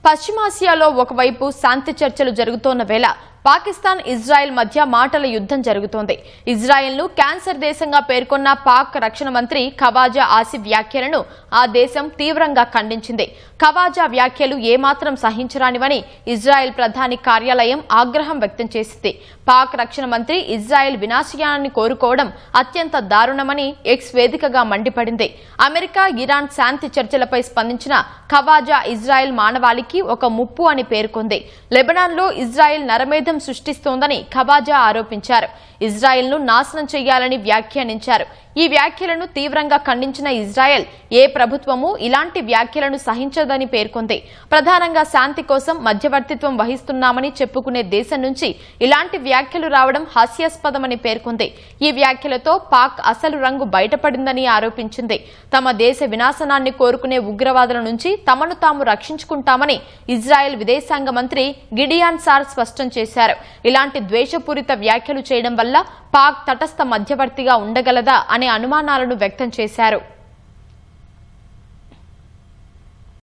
పశ్చిమాసియాలో ఒకవైపు శాంతి చర్చలు జరుగుతోన్న వేళ పాకిస్తాన్ ఇజ్రాయెల్ మధ్య మాటల యుద్ధం జరుగుతోంది. ఇజ్రాయెల్ను క్యాన్సర్ దేశంగా పేర్కొన్న పాక్ రక్షణ మంత్రి ఖవాజా ఆసిఫ్ వ్యాఖ్యలను ఆ దేశం తీవ్రంగా ఖండించింది. ఖవాజా వ్యాఖ్యలు ఏమాత్రం సహించరానివని ఇజ్రాయెల్ ప్రధాని కార్యాలయం ఆగ్రహం వ్యక్తం చేసింది. పాక్ రక్షణ మంత్రి ఇజ్రాయెల్ వినాశయాన్ని కోరుకోవడం అత్యంత దారుణమని ఎక్స్ వేదికగా మండిపడింది. అమెరికా, ఇరాన్ శాంతి చర్చలపై స్పందించిన ఖవాజా ఇజ్రాయెల్ మానవాళికి ఒక ముప్పు అని పేర్కొంది. లెబనాన్లో ఇజ్రాయెల్ నరమేధం సృష్టిస్తోందని ఖవాజా ఆరోపించారు. ఇజ్రాయెల్ను నాశనం చేయాలని వ్యాఖ్యానించారు. ఈ వ్యాఖ్యలను తీవ్రంగా ఖండించిన ఇజ్రాయెల్ ఏ ప్రభుత్వమూ ఇలాంటి వ్యాఖ్యలను సహించదని పేర్కొంది. ప్రధానంగా శాంతి కోసం మధ్యవర్తిత్వం వహిస్తున్నామని చెప్పుకునే దేశం నుంచి ఇలాంటి వ్యాఖ్యలు రావడం హాస్యాస్పదమని పేర్కొంది. ఈ వ్యాఖ్యలతో పాక్ అసలు రంగు బయటపడిందని ఆరోపించింది. తమ దేశ వినాశనాన్ని కోరుకునే ఉగ్రవాదుల నుంచి తమను తాము రక్షించుకుంటామని ఇజ్రాయెల్ విదేశాంగ మంత్రి గిడియాన్ సార్ స్పష్టం చేశారు. ఇలాంటి ద్వేషపూరిత వ్యాఖ్యలు చేయడం వల్ల పాక్ తటస్థ మధ్యవర్తిగా ఉండగలదా అనే అనుమానాలను వ్యక్తం చేశారు.